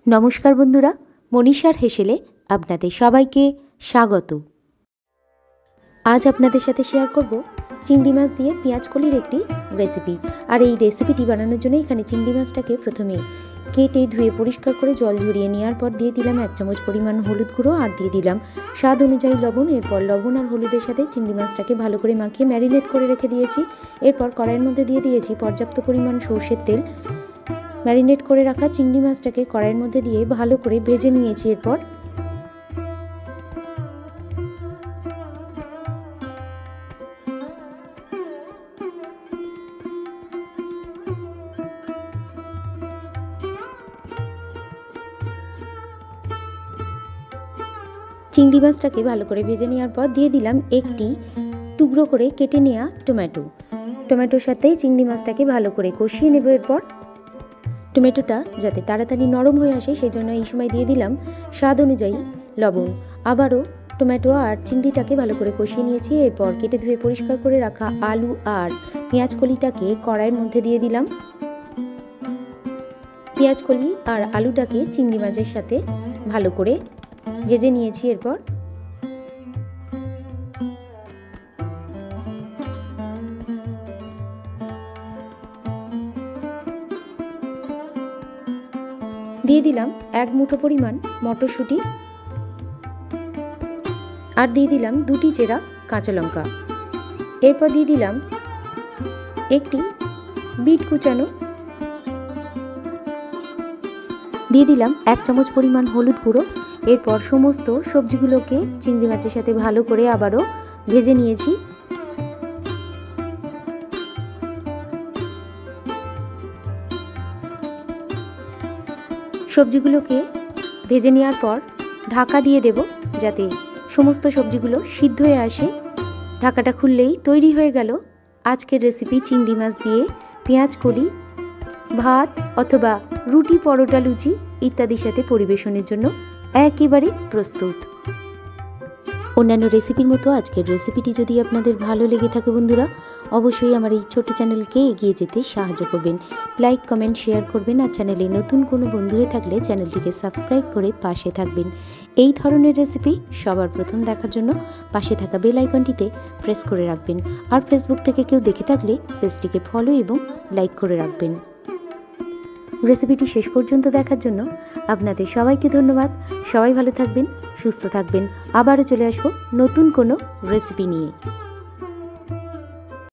नमस्कार बंधुरा, मनीषार हेसेले आपनादेर सबाइके स्वागत। आज आपनादेर साथे शेयर करब चिंगड़ी माछ दिए पेঁয়াজ कलिर एकटी रेसिपि। और এই রেসিপিটি বানানোর জন্য এখানে চিংড়ি মাছটাকে প্রথমে কেটে ধুয়ে পরিষ্কার করে জল ঝরিয়ে নেওয়ার পর দিয়ে দিলাম 1 চামচ পরিমাণ হলুদ গুঁড়ো আর দিয়ে দিলাম স্বাদ অনুযায়ী লবণ। এরপর লবণ আর হলুদের সাথে চিংড়ি মাছটাকে ভালো করে মাখিয়ে ম্যারিনেট করে রেখে দিয়েছি। এরপর কড়াইয়ের মধ্যে দিয়ে দিয়েছি পর্যাপ্ত পরিমাণ সরষের তেল। ম্যারিনেট করে রাখা চিংড়ি মাছটাকে কড়াইয়ের মধ্যে দিয়ে ভালো করে ভেজে নিয়েছি। এরপর চিংড়ি মাছটাকে ভালো করে ভেজে নেওয়ার পর দিয়ে দিলাম একটি টুকরো করে কেটে নেওয়া টমেটো। টমেটোর সাথে চিংড়ি মাছটাকে ভালো করে কষিয়ে নেব। এরপর টমেটোটা যাতে তাড়াতাড়ি নরম হয়ে আসে সেই জন্য এই সময় দিয়ে দিলাম স্বাদ অনুযায়ী লবণ। আবারও টমেটো আর চিংড়িটাকে ভালো করে কষিয়ে নিয়েছি। এরপর কেটে ধুয়ে পরিষ্কার করে রাখা আলু আর পেঁয়াজ কলিটাকে কড়াইয়ের মধ্যে দিয়ে দিলাম। পেঁয়াজ কলি আর আলুটাকে চিংড়ি মাছের সাথে ভালো করে ভেজে নিয়েছি। এরপর দিয়ে দিলাম 1 মুঠো পরিমাণ মটরশুঁটি আর দিয়ে দিলাম 2টি চেরা কাঁচা লঙ্কা। এরপর দিয়ে দিলাম একটি বিট কুচানো, দিয়ে দিলাম 1 চামচ পরিমাণ হলুদ গুঁড়ো। এরপর সমস্ত সবজিগুলোকে চিংড়ি মাছের সাথে ভালো করে আবারও ভেজে নিয়েছি। সবজিগুলোকে ভেজে নেওয়ার পর ঢাকা দিয়ে দেব যাতে সমস্ত সবজিগুলো সিদ্ধ হয়ে আসে। ঢাকাটা খুললেই তৈরি হয়ে গেল আজকের রেসিপি চিংড়ি মাছ দিয়ে পেঁয়াজ কলি। ভাত অথবা রুটি, পরোটা, লুচি ইত্যাদির সাথে পরিবেশনের জন্য একেবারে প্রস্তুত। অন্যান্য রেসিপির মতো আজকের রেসিপিটি যদি আপনাদের ভালো লেগে থাকে বন্ধুরা, অবশ্যই আমার এই ছোট্ট চ্যানেলকে এগিয়ে যেতে সাহায্য করবেন। লাইক, কমেন্ট, শেয়ার করবেন। আর চ্যানেলে নতুন কোনো বন্ধু হয়ে থাকলে চ্যানেলটিকে সাবস্ক্রাইব করে পাশে থাকবেন। এই ধরনের রেসিপি সবার প্রথম দেখার জন্য পাশে থাকা বেল আইকনটিতে প্রেস করে রাখবেন। আর ফেসবুক থেকে কেউ দেখে থাকলে পেজটিকে ফলো এবং লাইক করে রাখবেন। রেসিপিটি শেষ পর্যন্ত দেখার জন্য আপনাদের সবাইকে ধন্যবাদ। সবাই ভালো থাকবেন, সুস্থ থাকবেন। আবারও চলে আসবো নতুন কোনো রেসিপি নিয়ে।